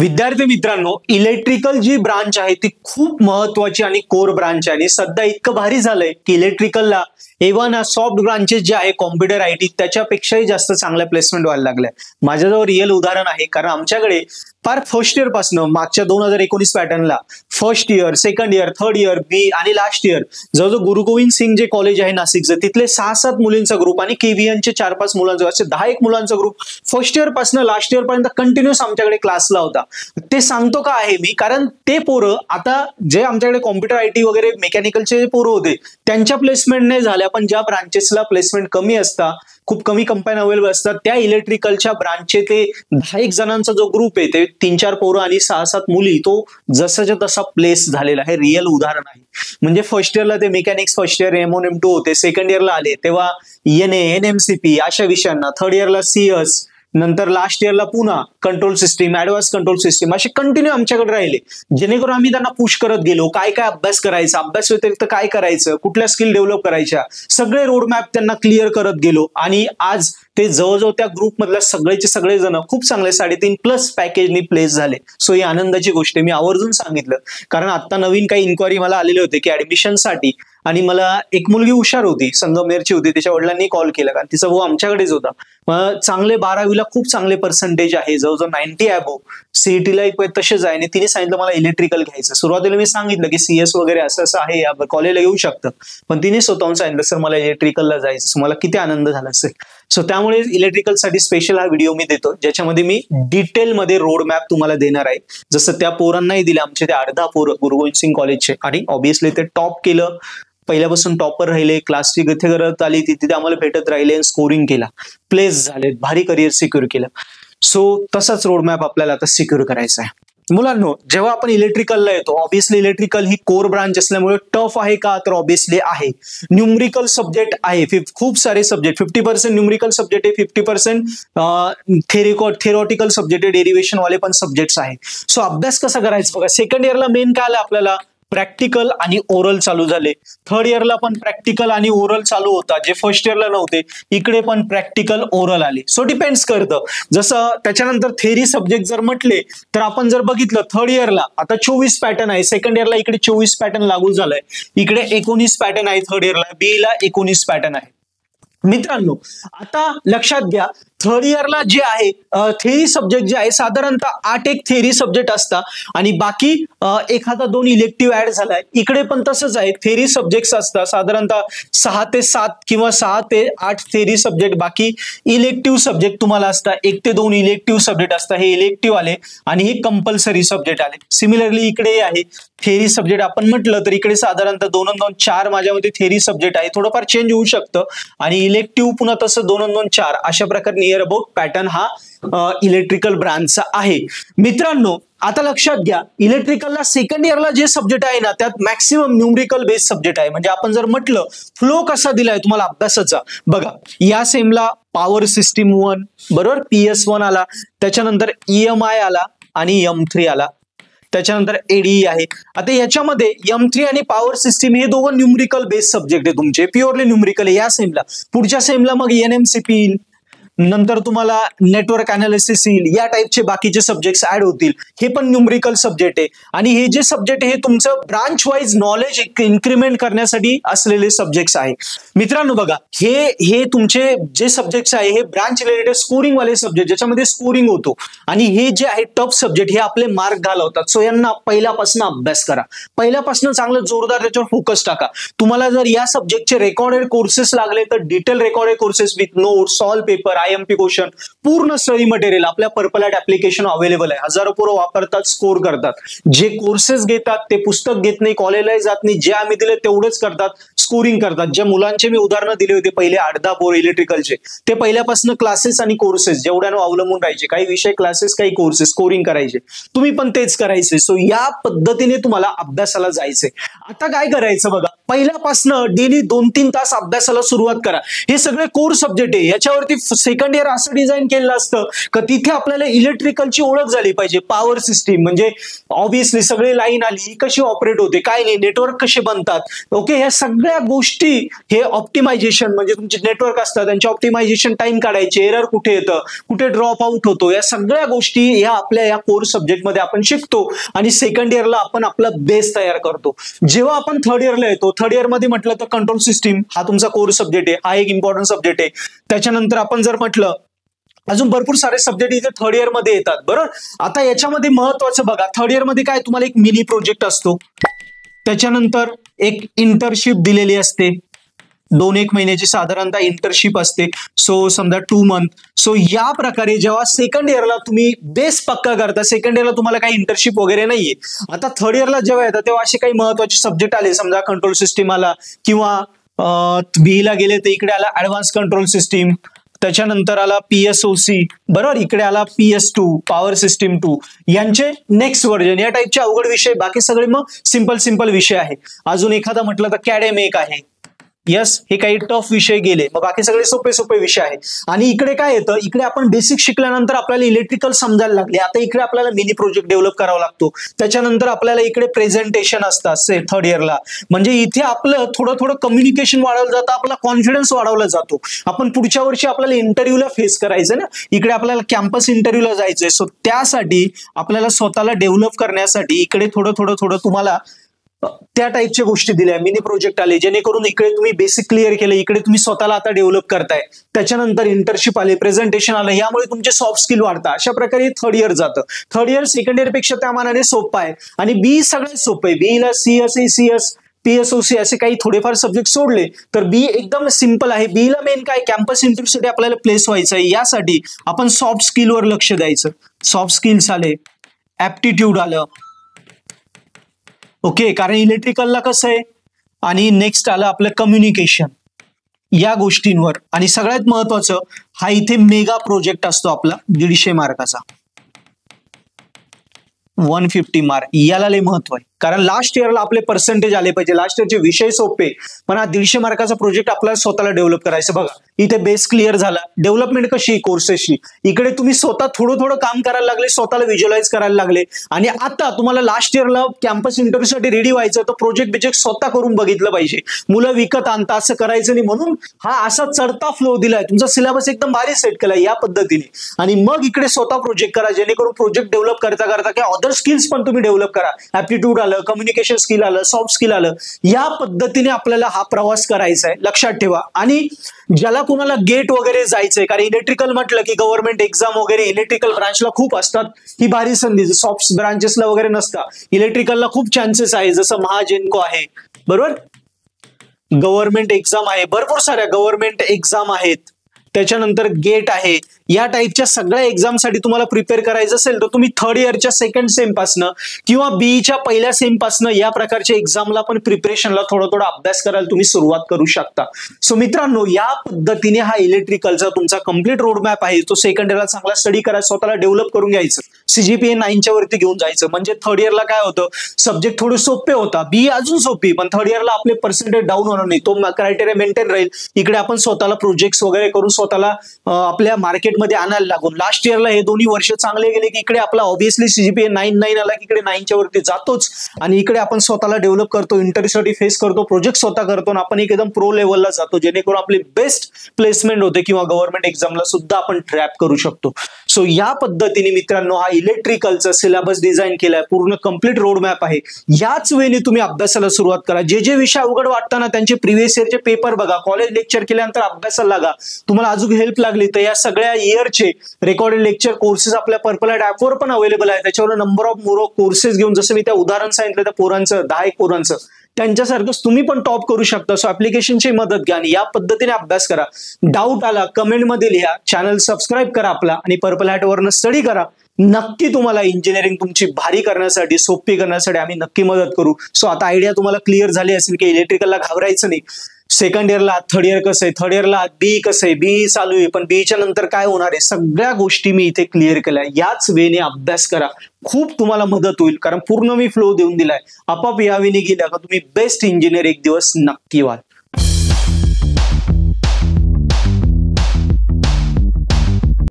विद्यार्थी मित्रांनो, इलेक्ट्रिकल जी ब्रांच आहे ती खूप महत्वाची आणि कोर ब्रांच आहे आणि सध्या इतकं भारी झालंय की इलेक्ट्रिकलला इव्हन सॉफ्ट ब्रांचेस जे आहे कॉम्प्युटर आयटी त्याच्यापेक्षाही जास्त चांगल्या प्लेसमेंट व्हायला लागल्या. माझ्याजवळ रिअल उदाहरण आहे, कारण आमच्याकडे फार फर्स्ट इयर पासून मागच्या 2019 पॅटर्नला first year, second year, third year, B आणि लास्ट इयर जवळजवळ गुरु गोविंद सिंग जे कॉलेज आहे नाशिकचं तिथले 6-7 मुलींचा ग्रुप आणि केव्हीएनचे 4-5 मुलांचा असे 10 मुलांचा ग्रुप फर्स्ट इयर पासून लास्ट इयर पर्यंत कंटिन्युअस आमच्याकडे क्लासला होता. ते सांगतो का आहे मी, कारण ते पोरं आता जे आमच्याकडे कॉम्प्युटर आयटी वगैरे मेकॅनिकलचे पोरं होते त्यांच्या प्लेसमेंट नाही झाल्या, पण ज्या ब्रांचेसला प्लेसमेंट कमी असतात, खूप कमी कंपन्या अवेलेबल असतात, त्या इलेक्ट्रिकलच्या ब्रांचचे ते 10 जणांचा जो ग्रुप आहे ते 3-4 पोरं आणि 6-7 मुली तो जसाच्या तसा प्लेस झालेला आहे. रिअल उदाहरण आहे. म्हणजे फर्स्ट इयरला ते mechanics first year M1 M2 होते, सेकंड इयरला आले तेव्हा NA NMCP अशा विषयांना, थर्ड इयरला CS, नंतर लास्ट इयरला पुन्हा control system, advance control system असे कंटिन्यू आमच्याकडे राहिले, जेणेकरून आम्ही त्यांना पुश करत गेलो. काय काय अभ्यास करायचा, अभ्यास व्यतिरिक्त काय करायचं, कुठल्या स्किल डेव्हलप करायच्या, सगळे रोडमॅप त्यांना क्लिअर करत गेलो आणि आज ते जवळजवळ त्या ग्रुप मधल्या सगळेचे सगळे जण खूप चांगले 3.5+ पॅकेजनी प्लेस झाले. सो ही आनंदाची गोष्ट आहे. मी आवर्जून सांगितलं, कारण आता नवीन काही इन्क्वायरी मला आलेले होते की ऍडमिशनसाठी, आणि मला एक मुलगी हुशार होती, संगमनेरची होती, तिच्या वडिलांनी कॉल केला कारण तिचा भाऊ आमच्याकडेच होता. चांगले 12वीला खूप चांगले पर्सेंटेज आहे, जवळजवळ 90 अबोव, सीईटीला तसेच आहे, आणि तिने सांगितलं मला इलेक्ट्रिकल घ्यायचं. सुरुवातीला मी सांगितलं की CS वगैरे असं असं आहे, या कॉलेजला येऊ शकतं, पण तिने स्वतःहून सांगितलं सर मला इलेक्ट्रिकलला जायचं. मला किती आनंद झाला असेल. सो त्यामुळे इलेक्ट्रिकलसाठी स्पेशल हा व्हिडिओ मी देतो, ज्याच्यामध्ये मी डिटेलमध्ये रोड मॅप तुम्हाला देणार आहे, जसं त्या पोरांनाही दिले. आमचे ते 10 पोरं गुरु गोविंद सिंग कॉलेजचे, आणि ऑब्व्हियसली ते टॉप केलं, पहिल्यापासून टॉपर राहिले, क्लासची गती करत आली तिथे आम्हाला भेटत राहिले, स्कोरिंग केला, प्लेस झाले, भारी करिअर सिक्युअर केलं. सो तसाच रोडमॅप आपल्याला आता सिक्युअर करायचा आहे. मुलांनो, जेव्हा आपण इलेक्ट्रिकलला येतो, ऑब्व्हियसली इलेक्ट्रिकल ही कोर ब्रांच असल्यामुळे टफ आहे का, तर ऑब्व्हियसली आहे. न्यूमरिकल सब्जेक्ट आहे, खूप सारे सब्जेक्ट, 50% न्यूमरिकल सब्जेक्ट आहे, 50% थेरॉटिकल सब्जेक्ट आहे, डेरिव्हेशन वाले पण सब्जेक्ट्स आहे. सो अभ्यास कसा करायचा बघा. सेकंड इयरला मेन काय आलं आपल्याला, प्रॅक्टिकल आणि ओरल चालू झाले. थर्ड इयरला पण प्रॅक्टिकल आणि ओरल चालू होता, जे फर्स्ट इयरला नव्हते. इकडे पण प्रॅक्टिकल ओरल आले. सो डिपेंड्स करतं. जसं त्याच्यानंतर थेरी सब्जेक्ट जर म्हटले तर आपण जर बघितलं थर्ड इयरला आता 24 पॅटर्न आहे, सेकंड इयरला इकडे 24 पॅटर्न लागू झालाय, इकडे 19 पॅटर्न आहे, थर्ड इयरला बी ला 19 पॅटर्न आहे. मित्रांनो, आता लक्षात घ्या, थर्ड इयरला जे आहे थेरी सब्जेक्ट जे आहे साधारणतः 8 थेरी सब्जेक्ट असतात आणि बाकी एखादा 2 इलेक्टिव्ह ऍड झालाय. इकडे पण तसंच आहे, थेरी सब्जेक्ट असतात साधारणतः 6 ते 7 किंवा 6 ते 8 थेरी सब्जेक्ट, बाकी इलेक्टिव्ह सब्जेक्ट तुम्हाला असतात, 1 ते 2 इलेक्टिव्ह सब्जेक्ट असतात. हे इलेक्टिव्ह आले आणि हे कंपल्सरी सब्जेक्ट आले. सिमिलरली इकडे आहे थेरी सब्जेक्ट, आपण म्हटलं तर इकडे साधारणतः 2-2, 4 माझ्यामध्ये थेरी सब्जेक्ट आहे, थोडंफार चेंज होऊ शकतं, आणि इलेक्टिव्ह पुन्हा तसं 2-2, 4 अशा प्रकारे नियर अबाउट पॅटर्न हा इलेक्ट्रिकल ब्रांचचा आहे. मित्रांनो, आता लक्षात घ्या, इलेक्ट्रिकलला सेकंड इयरला जे सब्जेक्ट आहे ना त्यात मॅक्सिमम न्यूमरिकल बेस्ड सब्जेक्ट आहे. म्हणजे आपण जर म्हटलं फ्लो कसा दिलाय तुम्हाला अभ्यासाचा बघा, या सेमला पॉवर सिस्टीम 1 बरोबर, PS1 आला, त्याच्यानंतर EMI आला आणि M3 आला, त्याच्यानंतर ADE आहे. आता याच्यामध्ये M3 आणि पॉवर सिस्टीम हे दोघं न्यूमरिकल बेस्ड सब्जेक्ट आहे तुमचे, प्युअरली न्यूमरिकल आहे या सेमला. पुढच्या सेमला मग NMCP येईल, नंतर तुम्हाला नेटवर्क अनालिसिस येईल, या टाइपचे बाकीचे सब्जेक्ट्स ऍड होतील. हे पण न्यूमरिकल सब्जेक्ट आहे, आणि हे जे सब्जेक्ट आहे हे तुमचं ब्रांच वाईज नॉलेज इन्क्रीमेंट करण्यासाठी असलेले सब्जेक्ट्स आहे. मित्रांनो बघा, हे तुमचे जे सब्जेक्ट्स आहे हे ब्रांच रिलेटेड स्कोरिंग वाले सब्जेक्ट, ज्याच्यामध्ये स्कोरिंग होतो, आणि हे जे आहे टफ सब्जेक्ट हे आपले मार्क घालवतात. सो यांना पहिल्यापासून अभ्यास करा, पहिल्यापासून चांगलं जोरदार त्याच्यावर फोकस टाका. तुम्हाला जर या सब्जेक्टचे रेकॉर्डेड कोर्सेस लागले तर detail recorded courses with notes, solve paper, IMP question, पूर्ण स्टडी मटेरियल आपल्या पर्पल ॲट ऍप्लिकेशन अवेलेबल आहे. हजारो पोरं वापरतात, स्कोर करतात. जे कोर्सेस घेतात ते पुस्तक घेत नाही, कॉलेजलाही जात नाही, जे आम्ही दिले तेवढंच करतात, स्कोरिंग करतात. ज्या मुलांचे मी उदाहरणं दिले होते पहिले 8-10 पोरं इलेक्ट्रिकलचे, ते पहिल्यापासून क्लासेस आणि कोर्सेस जेवढ्यानं अवलंबून राहायचे, काही विषय क्लासेस, काही कोर्सेस, स्कोरिंग करायचे. तुम्ही पण तेच करायचे. सो या पद्धतीने तुम्हाला अभ्यासाला जायचंय. आता काय करायचं बघा, पहिल्यापासनं डेली 2-3 तास अभ्यासाला सुरुवात करा. हे सगळे कोर सब्जेक्ट आहे. याच्यावरती सेकंड इयर असं डिझाईन केलेलं असतं का तिथे आपल्याला इलेक्ट्रिकलची ओळख झाली पाहिजे. पॉवर सिस्टीम म्हणजे ऑब्व्हियसली सगळे लाईन आली कशी ऑपरेट होते, काय नाही, नेटवर्क कसे बनतात. ओके, ह्या सगळ्या गोष्टी, हे ऑप्टिमायझेशन म्हणजे तुमचे नेटवर्क असतात त्यांचे ऑप्टिमायझेशन टाइम काढायचे, एरर कुठे येतं, कुठे ड्रॉप आउट होतो, या सगळ्या गोष्टी या आपल्या या कोर सब्जेक्ट मध्ये आपण शिकतो आणि सेकंड इयरला आपण आपला बेस तयार करतो. जेव्हा आपण थर्ड इयरला येतो, थर्ड इयर मध्ये म्हटलं तर कंट्रोल सिस्टीम हा तुमचा कोर सब्जेक्ट आहे, हा एक इम्पॉर्टंट सब्जेक्ट आहे. त्याच्यानंतर आपण जर म्हटलं अजून भरपूर सारे सब्जेक्ट इथे थर्ड इयर मध्ये येतात. बरोबर, आता याच्यामध्ये महत्वाचं बघा, थर्ड इयर मध्ये काय तुम्हाला एक मिनी प्रोजेक्ट असतो, त्याच्यानंतर एक इंटर्नशिप दिलेली असते, 2-1 महिन्याची साधारणतः इंटर्नशिप असते. सो समजा 2 मंथ. सो या प्रकारे जेव्हा सेकंड इयरला तुम्ही बेस पक्का करता, सेकंड इयरला तुम्हाला काही इंटर्नशिप वगैरे नाहीये. आता थर्ड इयरला जेव्हा येतात तेव्हा असे काही महत्वाचे सब्जेक्ट आले, समजा कंट्रोल सिस्टीम आला किंवा बी ला गेले तर इकडे आला ऍडव्हान्स कंट्रोल सिस्टीम, त्याच्यानंतर आला PSOC, बरोबर, इकडे आला PS2 पॉवर सिस्टीम 2, यांचे नेक्स्ट व्हर्जन, या टाईपचे अवघड विषय, बाकी सगळे मग सिंपल विषय आहे. अजून एखादा म्हटलं तर कॅडेम एक आहे. यस, हे काही टफ विषय गेले, मग बाकी सगळे सोपे विषय आहे. आणि इकडे काय येतं, इकडे आपण बेसिक शिकल्यानंतर आपल्याला इलेक्ट्रिकल समजायला लागले. आता इकडे आपल्याला मिनी प्रोजेक्ट डेव्हलप करावा लागतो. त्याच्यानंतर आपल्याला इकडे प्रेझेंटेशन असतात थर्ड इयरला, म्हणजे इथे आपलं थोडं कम्युनिकेशन वाढवलं जातं, आपला कॉन्फिडन्स वाढवला जातो. आपण पुढच्या वर्षी आपल्याला इंटरव्ह्यूला फेस करायचं ना, इकडे आपल्याला कॅम्पस इंटरव्ह्यूला जायचंय. सो त्यासाठी आपल्याला स्वतःला डेव्हलप करण्यासाठी इकडे थोडं तुम्हाला त्या टाईपच्या गोष्टी दिल्या, मिनी प्रोजेक्ट आले, जेणेकरून इकडे तुम्ही बेसिक क्लिअर केलं, इकडे तुम्ही स्वतःला आता डेव्हलप करताय. त्याच्यानंतर इंटर्नशिप आले, प्रेझेंटेशन आलं, यामुळे तुमचे सॉफ्ट स्किल वाढतात. अशा प्रकारे थर्ड इयर जातं. थर्ड इयर सेकंड इयर पेक्षा त्या मानाने सोपं आहे. आणि बी सगळ्यात सोपं आहे. बी ला CS, PSOC असे काही थोडेफार सब्जेक्ट सोडले तर बी एकदम सिंपल आहे. बी ला मेन काय, कॅम्पस इंटरव्ह्यूसाठी आपल्याला प्लेस व्हायचं आहे, यासाठी आपण सॉफ्ट स्किलवर लक्ष द्यायचं. सॉफ्ट स्किल्स आले, ऍप्टिट्यूड आलं, ओके, कारण इलेक्ट्रिकलला कसं आहे. आणि नेक्स्ट आलं आपलं कम्युनिकेशन, या गोष्टींवर. आणि सगळ्यात महत्वाचं हा इथे मेगा प्रोजेक्ट असतो आपला 150 मार्काचा, 150 मार्क. याला लय महत्व आहे, कारण लास्ट इयरला आपले पर्सेंटेज आले पाहिजे. लास्ट इयरचे विषय सोपे, पण हा 150 मार्काचा प्रोजेक्ट आपल्याला स्वतःला डेव्हलप करायचं. बघा इथे बेस क्लिअर झाला, डेव्हलपमेंट कशी कोर्सेसची, इकडे तुम्ही स्वतः थोडं काम करायला लागले, स्वतःला व्हिज्युअलाइज करायला लागले. आणि आता तुम्हाला लास्ट इयरला कॅम्पस इंटरव्ह्यूसाठी रेडी व्हायचं, तर प्रोजेक्ट स्वतः करून बघितलं पाहिजे. मुलं विकत आणता असं करायचं नाही, म्हणून हा असा चढता फ्लो दिलाय. तुमचा सिलेबस एकदम भारी सेट केलाय या पद्धतीने. आणि मग इकडे स्वतः प्रोजेक्ट करा, जेणेकरून प्रोजेक्ट डेव्हलप करता काही अदर स्किल्स पण तुम्ही डेव्हलप करा. ऍप्टिट्यूड आलं, कम्युनिकेशन स्किल आलं, सॉफ्ट स्किल आलं, या पद्धतीने आपल्याला हा प्रवास करायचा आहे, लक्षात ठेवा. आणि ज्याला कुणाला गेट वगैरे जायचंय, कारण इलेक्ट्रिकल म्हटलं की गव्हर्नमेंट एक्झाम वगैरे इलेक्ट्रिकल ब्रांचला खूप असतात, ही भारी संधी, सॉफ्ट ब्रांचेसला वगैरे नसता. इलेक्ट्रिकलला खूप चान्सेस आहे, जसं महाजेनको आहे, बरोबर, गव्हर्नमेंट एक्झाम आहे, भरपूर साऱ्या गव्हर्नमेंट एक्झाम आहेत. त्याच्यानंतर गेट आहे, या टाईपच्या सगळ्या एक्झामसाठी तुम्हाला प्रिपेअर करायचं असेल तर तुम्ही थर्ड इयरच्या सेकंड सेम पासनं किंवा बीईच्या पहिल्या सेम पासनं या प्रकारच्या एक्झामला पण प्रिपरेशनला थोडा अभ्यास करायला तुम्ही सुरुवात करू शकता. सो मित्रांनो, या पद्धतीने हा इलेक्ट्रिकलचा तुमचा कम्प्लीट रोड मॅप आहे. तो सेकंड इयरला चांगला स्टडी करा, स्वतःला डेव्हलप करून घ्यायचं, CGPA 9च्या वरती घेऊन जायचं. म्हणजे थर्ड इयरला काय होतं, सब्जेक्ट थोडे सोपे होता, बी अजून सोपी, पण थर्ड इयरला आपले पर्सेंटेज डाऊन होणार नाही, तो क्रायटेरिया मेंटेन राहील. इकडे आपण स्वतःला प्रोजेक्ट्स वगैरे करून स्वतःला आपल्या मार्केटमध्ये आणायला लागून. लास्ट इयरला हे दोन्ही वर्ष चांगले गेले की इकडे आपला ऑब्व्हियसली CGPA 9 आला की इकडे 9च्या वरती जातोच. आणि इकडे आपण स्वतःला डेव्हलप करतो, इंटरव्ह्यूसाठी फेस करतो, प्रोजेक्ट स्वतः करतो, आणि आपण एकदम प्रो लेवलला जातो, जेणेकरून आपली बेस्ट प्लेसमेंट होते किंवा गव्हर्नमेंट एक्झामला सुद्धा आपण ट्रॅप करू शकतो. सो या पद्धतीने मित्रांनो हा इलेक्ट्रिकलचा सिलेबस डिझाईन केलाय, पूर्ण कम्प्लीट रोड मॅप आहे. याच वेळी तुम्ही अभ्यासाला सुरुवात करा. जे विषय अवघड वाटताना त्यांचे प्रिव्हियस इयरचे पेपर बघा, कॉलेज लेक्चर केल्यानंतर अभ्यासाला लागा. तुम्हाला अजून हेल्प लागली तर या सगळ्या इयरचे रेकॉर्डेड लेक्चर कोर्सेस आपल्या पर्पल ऍपवर पण अवेलेबल आहे. त्याच्यावर नंबर ऑफ मोर कोर्सेस घेऊन, जसं मी त्या उदाहरण सांगितलं त्या पोरांचं 10 पोरांचं, त्यांच्यासारखंच तुम्ही पण टॉप करू शकता. सो ऍप्लिकेशनची मदत घ्या आणि या पद्धतीने अभ्यास करा. डाऊट आला कमेंटमध्ये लिहा, चॅनल सबस्क्राईब करा आपला, आणि पर्पल हॅटवरनं स्टडी करा. नक्की तुम्हाला इंजिनिअरिंग तुमची भारी करण्यासाठी, सोपी करण्यासाठी आम्ही नक्की मदत करू. सो आता आयडिया तुम्हाला क्लिअर झाली असेल की इलेक्ट्रिकलला घाबरायचं नाही. सेकंड इयरला थर्ड इयर कसं आहे, थर्ड इयरला बी कसं आहे, बी चालू आहे, पण बीच्या नंतर काय होणार आहे, सगळ्या गोष्टी मी इथे क्लिअर केल्या. याच वेने अभ्यास करा, खूप तुम्हाला मदत होईल. कारण पूर्ण मी फ्लो देऊन दिलाय. आपाप या वेने गेल्या का तुम्ही बेस्ट इंजिनियर एक दिवस नक्की व्हाल.